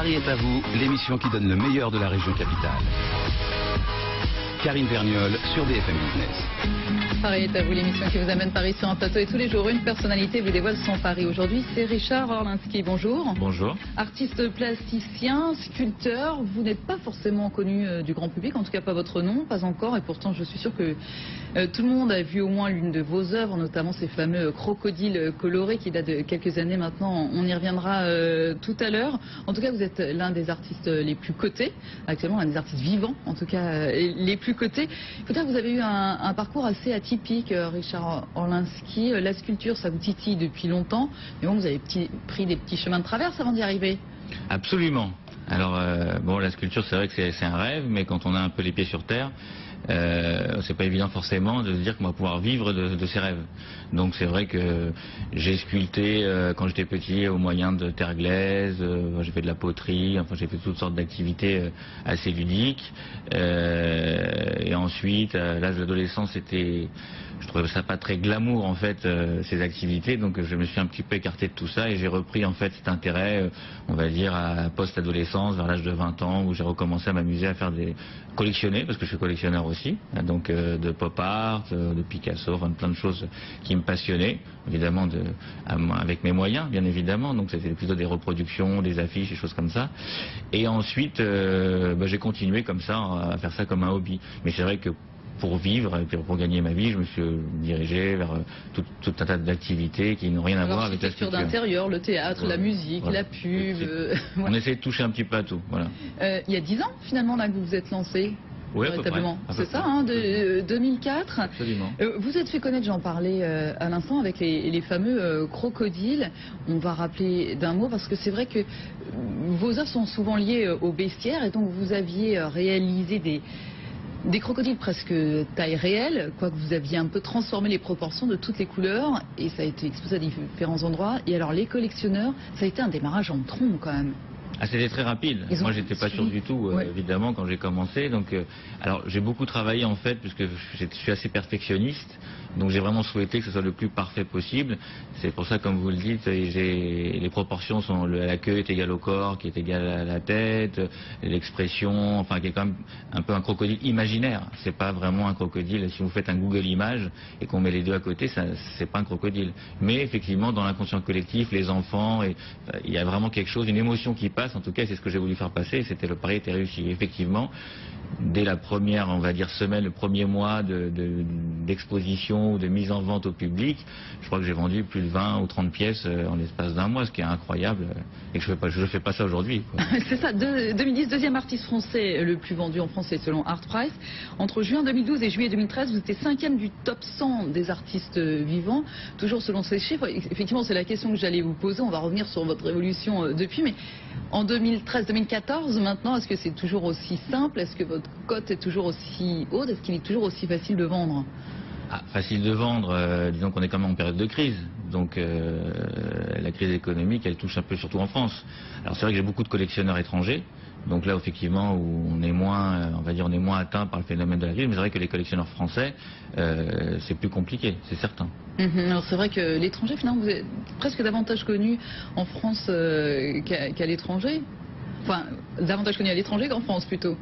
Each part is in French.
Paris est à vous, l'émission qui donne le meilleur de la région capitale. Karine Vergnol sur BFM Business. Paris est à vous, l'émission qui vous amène Paris sur un plateau et tous les jours une personnalité vous dévoile son Paris. Aujourd'hui, c'est Richard Orlinski. Bonjour. Bonjour. Artiste plasticien, sculpteur, vous n'êtes pas forcément connu du grand public, en tout cas pas votre nom, pas encore, et pourtant je suis sûre que tout le monde a vu au moins l'une de vos œuvres, notamment ces fameux crocodiles colorés qui datent de quelques années maintenant. On y reviendra tout à l'heure. En tout cas, vous êtes l'un des artistes les plus cotés, actuellement l'un des artistes vivants, en tout cas les plus cotés. Il faut dire que vous avez eu un parcours assez atypique, Richard Orlinski. La sculpture, ça vous titille depuis longtemps, mais bon, vous avez pris des petits chemins de traverse avant d'y arriver. Absolument. Alors, bon, la sculpture, c'est vrai que c'est un rêve, mais quand on a un peu les pieds sur terre, c'est pas évident forcément de se dire qu'on va pouvoir vivre de ses rêves. Donc c'est vrai que j'ai sculpté quand j'étais petit au moyen de terre glaise, j'ai fait de la poterie, enfin j'ai fait toutes sortes d'activités assez ludiques. Et ensuite, à l'âge de l'adolescence, je trouvais ça pas très glamour en fait ces activités, donc je me suis un petit peu écarté de tout ça et j'ai repris en fait cet intérêt, on va dire à post-adolescence, vers l'âge de 20 ans, où j'ai recommencé à m'amuser à faire collectionner, parce que je suis collectionneur aussi, donc de pop art, de Picasso, enfin plein de choses qui me passionnaient, évidemment avec mes moyens bien évidemment, donc c'était plutôt des reproductions, des affiches, des choses comme ça. Et ensuite j'ai continué comme ça à faire ça comme un hobby, mais c'est vrai que pour vivre et pour gagner ma vie, je me suis dirigé vers tout un tas d'activités qui n'ont rien à voir avec la sculpture. D'intérieur, le théâtre, la musique, voilà, la pub. On essaie de toucher un petit peu à tout. Voilà. Il y a 10 ans finalement là que vous vous êtes lancé. Oui, véritablement. C'est ça, hein, de 2004. Absolument. Vous êtes fait connaître, j'en parlais à l'instant, avec les fameux crocodiles. On va rappeler d'un mot parce que c'est vrai que vos œuvres sont souvent liées au bestiaire et donc vous aviez réalisé des crocodiles presque taille réelle, quoique vous aviez un peu transformé les proportions de toutes les couleurs et ça a été exposé à différents endroits. Et alors les collectionneurs, ça a été un démarrage en trombe quand même. Ah, c'était très rapide. Moi, j'étais pas sûr du tout, évidemment, quand j'ai commencé. Donc, alors, j'ai beaucoup travaillé en fait, puisque je suis assez perfectionniste. Donc, j'ai vraiment souhaité que ce soit le plus parfait possible. C'est pour ça, comme vous le dites, les proportions sont la queue est égale au corps, qui est égale à la tête, l'expression, enfin, qui est quand même un peu un crocodile imaginaire. C'est pas vraiment un crocodile. Si vous faites un Google Images et qu'on met les deux à côté, c'est pas un crocodile. Mais effectivement, dans l'inconscient collectif, les enfants, il y a vraiment quelque chose, une émotion qui passe. En tout cas, c'est ce que j'ai voulu faire passer. C'était le pari était réussi. Effectivement, dès la première, on va dire semaine, le premier mois d'exposition ou de mise en vente au public, je crois que j'ai vendu plus de 20 ou 30 pièces en l'espace d'un mois, ce qui est incroyable. Et que je fais pas ça aujourd'hui. C'est ça. 2010, deuxième artiste français le plus vendu en France, selon Art Price. Entre juin 2012 et juillet 2013, vous étiez 5e du top 100 des artistes vivants. Toujours selon ces chiffres. Effectivement, c'est la question que j'allais vous poser. On va revenir sur votre évolution depuis, mais en 2013-2014, maintenant, est-ce que c'est toujours aussi simple? Est-ce que votre cote est toujours aussi haute? Est-ce qu'il est toujours aussi facile de vendre? Facile de vendre, disons qu'on est quand même en période de crise. Donc la crise économique, elle touche un peu surtout en France. Alors c'est vrai que j'ai beaucoup de collectionneurs étrangers. Donc là, effectivement, où on est moins, on va dire, on est moins atteint par le phénomène de la crise. Mais c'est vrai que les collectionneurs français, c'est plus compliqué, c'est certain. Alors c'est vrai que l'étranger, finalement, vous êtes presque davantage connu en France qu'à l'étranger. Enfin, davantage connu à l'étranger qu'en France, plutôt.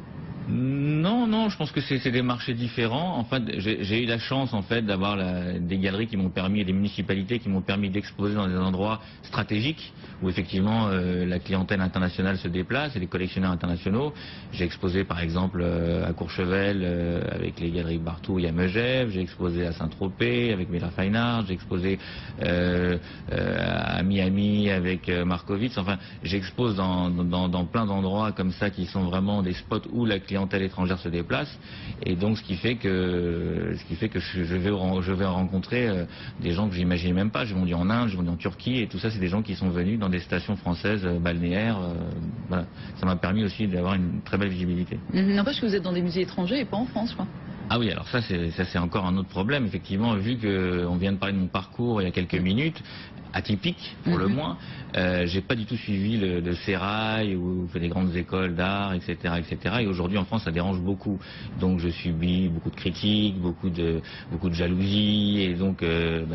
Non, je pense que c'est des marchés différents. En fait, j'ai eu la chance en fait d'avoir des galeries qui m'ont permis, et des municipalités qui m'ont permis d'exposer dans des endroits stratégiques où effectivement la clientèle internationale se déplace et les collectionneurs internationaux. J'ai exposé par exemple à Courchevel avec les galeries Bartou et à Megève, j'ai exposé à Saint-Tropez avec Miller Fine Art, j'ai exposé à Miami avec Markowitz. Enfin, j'expose dans plein d'endroits comme ça qui sont vraiment des spots où la clientèle étrangère se déplace, et donc ce qui fait que je vais rencontrer des gens que j'imaginais même pas. J'ai vendu en Inde, j'ai vendu en Turquie, et tout ça c'est des gens qui sont venus dans des stations françaises balnéaires. Voilà. Ça m'a permis aussi d'avoir une très belle visibilité. N'empêche que vous êtes dans des musées étrangers et pas en France, quoi. Ah oui, alors ça c'est encore un autre problème. Effectivement, vu qu'on vient de parler de mon parcours il y a quelques minutes, atypique pour le moins. J'ai pas du tout suivi le sérail ou fait des grandes écoles d'art, etc., etc. Et aujourd'hui en France ça dérange beaucoup. Donc je subis beaucoup de critiques, beaucoup de jalousie, et donc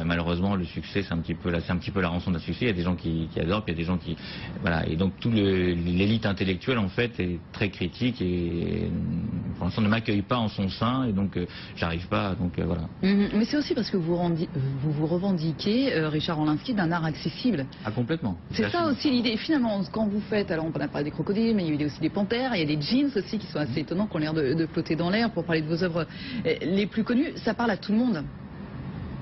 malheureusement le succès c'est un petit peu la rançon d'un succès. Il y a des gens qui adorent, puis il y a des gens qui voilà. Et donc toute l'élite intellectuelle en fait est très critique et pour l'instant ne m'accueille pas en son sein, et donc j'arrive pas. Donc voilà. Mais c'est aussi parce que vous vous revendiquez, Richard Orlinski, d'un art accessible. Ah, complètement. C'est ça aussi l'idée. Finalement, quand vous faites, alors on a parlé des crocodiles, mais il y a aussi des panthères, il y a des jeans aussi qui sont assez étonnants, qui ont l'air de flotter dans l'air. Pour parler de vos œuvres les plus connues, ça parle à tout le monde.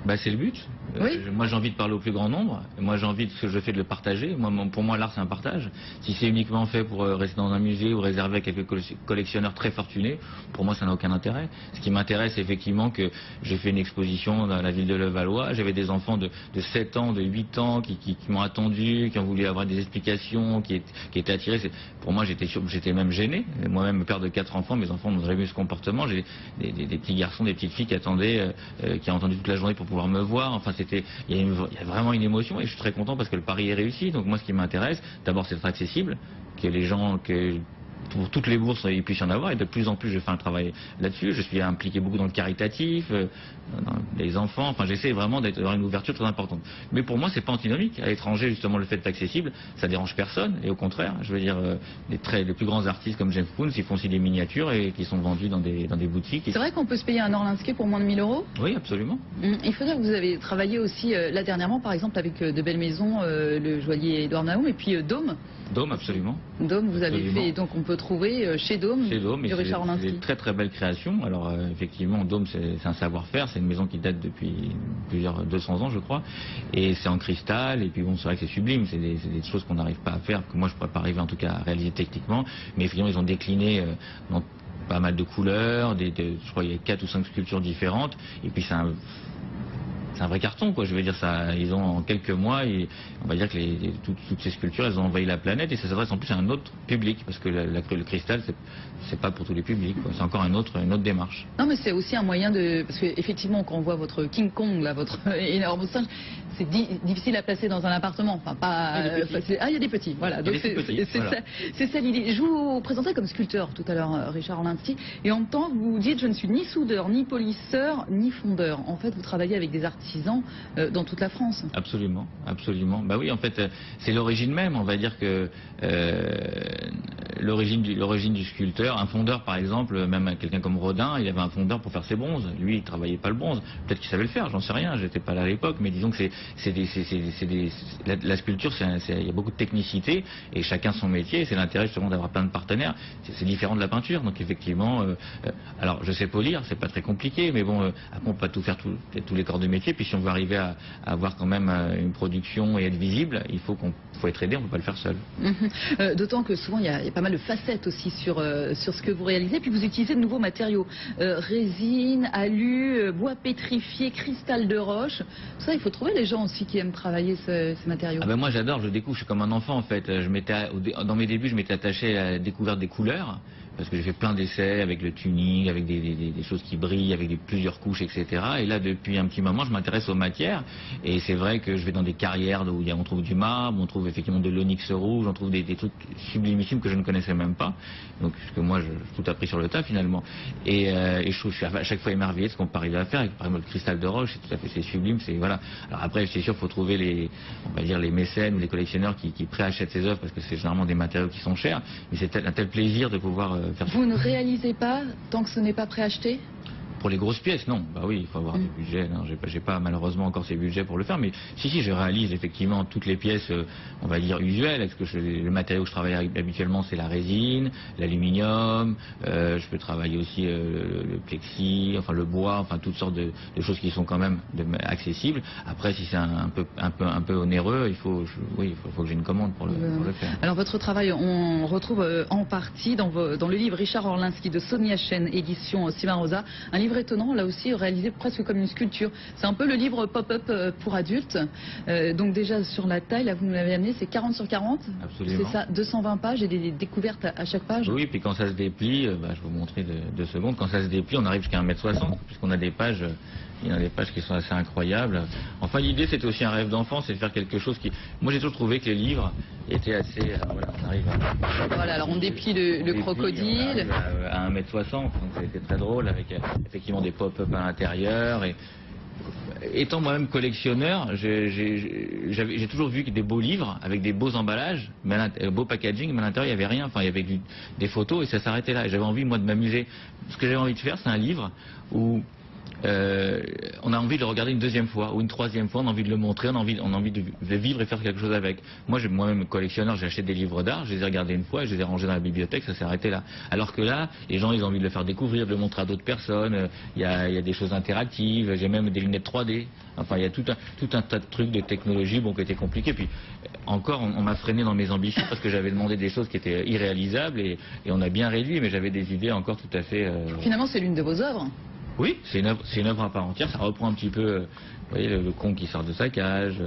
Bah, c'est le but. Oui. Moi j'ai envie de parler au plus grand nombre. Moi j'ai envie de ce que je fais de le partager. Pour moi l'art c'est un partage. Si c'est uniquement fait pour rester dans un musée ou réservé à quelques collectionneurs très fortunés, pour moi ça n'a aucun intérêt. Ce qui m'intéresse c'est effectivement que j'ai fait une exposition dans la ville de Levallois. J'avais des enfants de 7 ans, de 8 ans qui m'ont attendu, qui ont voulu avoir des explications, qui étaient attirés. Pour moi j'étais même gêné. Moi-même père de 4 enfants, mes enfants n'ont jamais eu ce comportement. J'ai des petits garçons, des petites filles qui attendaient, qui ont attendu toute la journée pour pouvoir me voir. Enfin il y a vraiment une émotion, et je suis très content parce que le pari est réussi. Donc moi ce qui m'intéresse, d'abord c'est d'être accessible, que les gens, pour toutes les bourses il puisse y en avoir, et de plus en plus je fais un travail là-dessus. Je suis impliqué beaucoup dans le caritatif, dans les enfants, enfin j'essaie vraiment d'avoir une ouverture très importante. Mais pour moi c'est pas antinomique. À l'étranger justement le fait d'être accessible ça dérange personne, et au contraire je veux dire les plus grands artistes comme James Koons ils font aussi des miniatures et qui sont vendus dans des boutiques. C'est vrai qu'on peut se payer un Orlinski pour moins de 1 000 €? Oui, absolument. Il faut dire que vous avez travaillé aussi là dernièrement par exemple avec de belles maisons, le joaillier Édouard Naoum, et puis Dôme. Dôme, absolument. Dôme, vous avez Absolument. fait, donc on peut trouver chez Dôme du Richard Orlinski. C'est une très très belle création. Alors effectivement, Dôme c'est un savoir-faire, c'est une maison qui date depuis 200 ans je crois, et c'est en cristal, et puis bon c'est vrai que c'est sublime, c'est des choses qu'on n'arrive pas à faire, que moi je ne pourrais pas arriver en tout cas à réaliser techniquement, mais effectivement ils ont décliné dans pas mal de couleurs, je crois qu'il y a 4 ou 5 sculptures différentes, et puis c'est un vrai carton, quoi. Je veux dire, ça, ils ont en quelques mois, on va dire que toutes ces sculptures, elles ont envahi la planète, et ça s'adresse en plus à un autre public, parce que le cristal, c'est pas pour tous les publics, quoi. C'est encore une autre démarche. Non, mais c'est aussi un moyen de, parce qu'effectivement, quand on voit votre King Kong, là, votre énorme singe, c'est difficile à placer dans un appartement. Enfin, pas. Il y a des petits. Voilà. Donc c'est ça l'idée. Je vous présentais comme sculpteur tout à l'heure, Richard Orlinski, et en même temps, vous dites, je ne suis ni soudeur, ni polisseur, ni fondeur. En fait, vous travaillez avec des artisans dans toute la France. Absolument, absolument. Bah oui, en fait, c'est l'origine même. On va dire que l'origine du sculpteur, un fondeur par exemple, même quelqu'un comme Rodin, il avait un fondeur pour faire ses bronzes. Lui, il travaillait pas le bronze. Peut-être qu'il savait le faire, j'en sais rien. J'étais pas là à l'époque, mais disons que la sculpture, il y a beaucoup de technicité, et chacun son métier. C'est l'intérêt justement d'avoir plein de partenaires. C'est différent de la peinture. Donc effectivement, alors je sais polir, c'est pas très compliqué, mais bon, après on peut pas tout faire tous les corps de métier. Puis si on veut arriver à avoir quand même une production et être visible, il faut être aidé, on peut pas le faire seul. D'autant que souvent il y a pas mal de facettes aussi sur ce que vous réalisez. Puis vous utilisez de nouveaux matériaux, résine, alu, bois pétrifié, cristal de roche. Tout ça, il faut trouver les gens aussi qui aiment travailler ces matériaux. Ah ben moi j'adore, je découvre, je suis comme un enfant en fait. Dans mes débuts, je m'étais attaché à la découverte des couleurs, parce que j'ai fait plein d'essais avec le tuning, avec des choses qui brillent, avec plusieurs couches, etc. Et là, depuis un petit moment, je m'intéresse aux matières. Et c'est vrai que je vais dans des carrières où on trouve du marbre, on trouve effectivement de l'onyx rouge, on trouve des trucs sublimissimes que je ne connaissais même pas. Donc, parce que moi, j'ai tout appris sur le tas finalement. Et je suis à chaque fois émerveillé de ce qu'on peut arriver à faire. Avec, par exemple, le cristal de roche, c'est sublime. Voilà. Alors après, c'est sûr, il faut trouver les mécènes ou les collectionneurs qui préachètent ces œuvres, parce que c'est généralement des matériaux qui sont chers. Mais c'est un tel plaisir de pouvoir faire ça. Vous ne réalisez pas tant que ce n'est pas préacheté? Pour les grosses pièces, non. Bah oui, il faut avoir des budgets. Non, j'ai pas malheureusement encore ces budgets pour le faire, mais si, je réalise effectivement toutes les pièces, on va dire usuelles. Le matériau que je travaille habituellement, c'est la résine, l'aluminium. Je peux travailler aussi le plexi, enfin le bois, enfin toutes sortes de choses qui sont quand même accessibles. Après, si c'est un peu onéreux, il faut que j'ai une commande pour le faire. Alors votre travail, on retrouve en partie dans le livre Richard Orlinski de Sonia Chen, édition Cimarosa, un livre étonnant, là aussi réalisé presque comme une sculpture. C'est un peu le livre pop-up pour adultes. Donc déjà sur la taille, là vous nous l'avez amené, c'est 40 sur 40. Absolument. C'est ça, 220 pages et des découvertes à chaque page. Oui, puis quand ça se déplie, je vais vous montrer 2 secondes, quand ça se déplie, on arrive jusqu'à 1,60 m, puisqu'on a des pages Il y a des pages qui sont assez incroyables. Enfin, l'idée, c'était aussi un rêve d'enfant, c'est de faire quelque chose qui... Moi, j'ai toujours trouvé que les livres étaient assez... voilà, on arrive à... Voilà, alors on déplie le crocodile. À 1m60, donc ça a été très drôle, avec effectivement des pop-up à l'intérieur. Et étant moi-même collectionneur, j'ai toujours vu que des beaux livres avec des beaux emballages, beau packaging, mais à l'intérieur il n'y avait rien. Enfin, il y avait des photos et ça s'arrêtait là. Et j'avais envie, moi, de m'amuser. Ce que j'avais envie de faire, c'est un livre où on a envie de le regarder une deuxième fois ou une troisième fois, on a envie de le montrer, on a envie de vivre et faire quelque chose avec. Moi-même collectionneur, j'ai acheté des livres d'art, je les ai regardés une fois et je les ai rangés dans la bibliothèque, ça s'est arrêté là. Alors que là, les gens, ils ont envie de le faire découvrir, de le montrer à d'autres personnes. Il y a des choses interactives, j'ai même des lunettes 3D. Enfin, il y a tout un tas de trucs, de technologies, bon, qui étaient compliqués. Puis encore, on m'a freiné dans mes ambitions parce que j'avais demandé des choses qui étaient irréalisables et on a bien réduit, mais j'avais des idées encore tout à fait... Finalement, c'est l'une de vos œuvres. Oui, c'est une œuvre à part entière. Ça reprend un petit peu, vous voyez, le con qui sort de sa cage,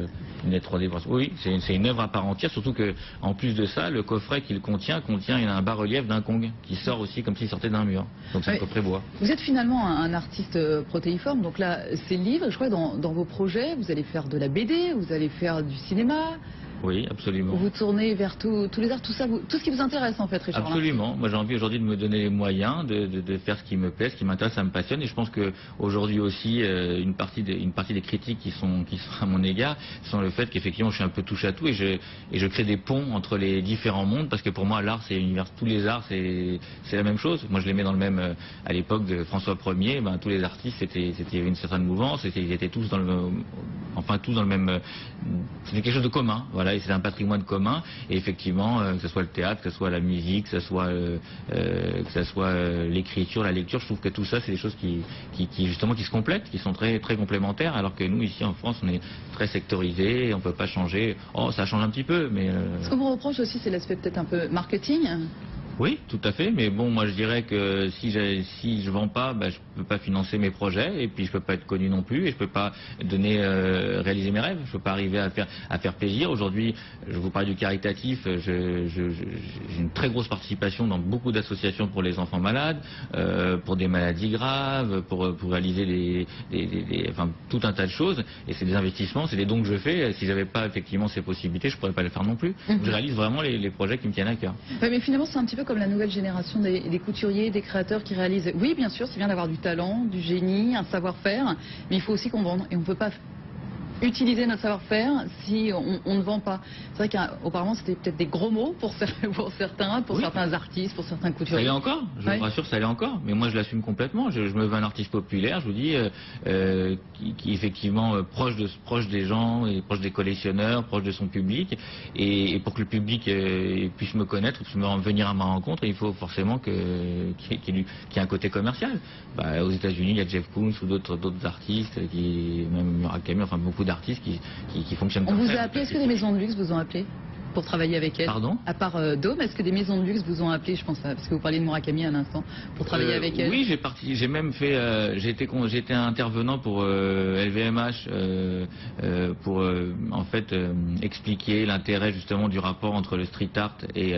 une lettre 3D. Oui, c'est une œuvre à part entière. Surtout que, en plus de ça, le coffret qu'il contient un bas-relief d'un Kong qui sort aussi comme s'il sortait d'un mur. Donc c'est un coffret bois. Vous êtes finalement un artiste protéiforme. Donc là, ces livres, je crois, dans vos projets, vous allez faire de la BD, vous allez faire du cinéma. Oui, absolument. Vous tournez vers tous les arts, tout ce qui vous intéresse en fait, Richard. Absolument. Moi, j'ai envie aujourd'hui de me donner les moyens de faire ce qui me plaît, ce qui m'intéresse, ça me passionne. Et je pense que aujourd'hui aussi, une partie des critiques qui sont à mon égard sont le fait qu'effectivement, je suis un peu touche à tout et je crée des ponts entre les différents mondes parce que pour moi, l'art, c'est l'univers. Tous les arts, c'est la même chose. Moi, je les mets dans le même. À l'époque de François Ier, ben, tous les artistes, il y avait une certaine mouvance. Ils étaient tous dans le même. C'était quelque chose de commun. Voilà. Et c'est un patrimoine commun et effectivement que ce soit le théâtre, que ce soit la musique, que ce soit l'écriture, la lecture, je trouve que tout ça c'est des choses qui justement qui se complètent, qui sont très très complémentaires alors que nous ici en France on est très sectorisé et on peut pas changer. Oh, ça change un petit peu mais ce qu'on vous reproche aussi c'est l'aspect peut-être un peu marketing. Oui, tout à fait, mais bon, moi je dirais que si je vends pas, ben, je peux pas financer mes projets et puis je peux pas être connu non plus et je peux pas réaliser mes rêves. Je peux pas arriver à faire plaisir. Aujourd'hui, je vous parle du caritatif. J'ai une très grosse participation dans beaucoup d'associations pour les enfants malades, pour des maladies graves, pour réaliser enfin tout un tas de choses. Et c'est des investissements, c'est des dons que je fais. Si j'avais pas effectivement ces possibilités, je pourrais pas les faire non plus. Donc, je réalise vraiment les projets qui me tiennent à cœur. Ouais, mais finalement, c'est un petit peu comme la nouvelle génération des couturiers, des créateurs qui réalisent. Oui, bien sûr, c'est bien d'avoir du talent, du génie, un savoir-faire, mais il faut aussi qu'on vende. Et on ne peut pas utiliser notre savoir-faire si on ne vend pas. C'est vrai qu'auparavant, c'était peut-être des gros mots pour certains, pour certains artistes, pour certains couturiers. Ça l'est encore, je vous rassure, ça l'est encore. Mais moi, je l'assume complètement. Je me veux un artiste populaire, je vous dis, qui effectivement proche des gens, et proche des collectionneurs, proche de son public. Et pour que le public puisse me connaître, puisse venir à ma rencontre, il faut forcément qu'il y ait un côté commercial. Bah, aux États-Unis, il y a Jeff Koons ou d'autres artistes, même Murakami, enfin beaucoup d'artistes qui fonctionnent comme ça. On vous a appelé, est-ce que des maisons de luxe vous ont appelé pour travailler avec elles? Pardon? À part Dôme, est-ce que des maisons de luxe vous ont appelé, je pense, parce que vous parliez de Murakami à l'instant, pour travailler avec elles? Oui, j'ai même fait, j'ai été intervenant pour LVMH pour en fait expliquer l'intérêt justement du rapport entre le street art et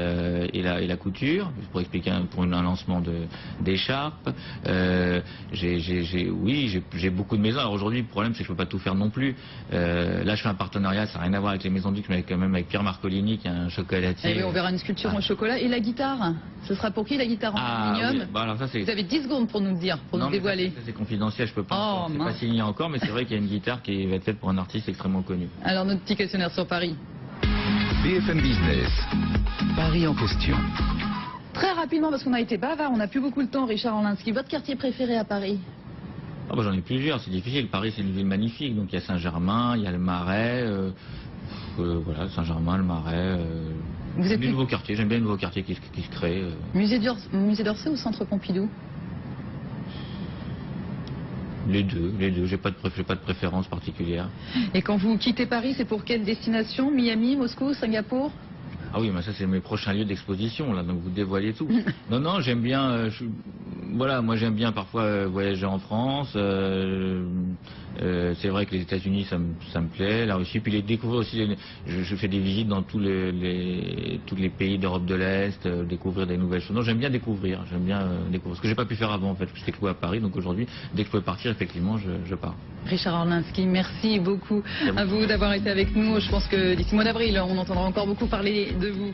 la couture, pour expliquer pour un lancement d'écharpes. J'ai beaucoup de maisons. Alors aujourd'hui, le problème c'est que je peux pas tout faire non plus. Là, je fais un partenariat, ça n'a rien à voir avec les maisons de luxe, mais quand même avec Pierre Marcolini, qui est un chocolatier. Eh bien, on verra une sculpture en chocolat. Et la guitare, ce sera pour qui la guitare en aluminium? Oui. Bah, alors ça, vous avez 10 secondes pour nous le dire, pour nous dévoiler. Ça, c'est confidentiel, je peux pas. C'est pas signé encore, mais c'est vrai qu'il y a une guitare qui va être faite pour un artiste extrêmement connu. Alors notre petit questionnaire sur Paris. BFM Business. Paris en question. Très rapidement, parce qu'on a été bavard, on n'a plus beaucoup de temps, Richard Orlinski. Votre quartier préféré à Paris? J'en ai plusieurs, c'est difficile. Paris, c'est une ville magnifique. Donc il y a Saint-Germain, il y a le Marais. Voilà, Saint-Germain, le Marais. J'aime bien les nouveaux quartiers, j'aime bien les nouveaux quartiers qui se créent. Musée d'Orsay ou Centre Pompidou? Les deux. J'ai pas de préférence particulière. Et quand vous quittez Paris, c'est pour quelle destination? Miami, Moscou, Singapour? Ah oui, mais ça c'est mes prochains lieux d'exposition là, donc vous dévoilez tout. Non, j'aime bien. voilà, moi j'aime bien parfois voyager en France. C'est vrai que les États-Unis ça me plaît, la Russie, puis les découvrir aussi. Je fais des visites dans tous les pays d'Europe de l'Est, découvrir des nouvelles choses. Non, j'aime bien découvrir, ce que j'ai pas pu faire avant en fait. Je j'étais à Paris, donc aujourd'hui, dès que je pouvais partir, effectivement, je pars. Richard Orlinski, merci beaucoup à vous d'avoir été avec nous. Je pense que d'ici mois d'avril, on entendra encore beaucoup parler de vous.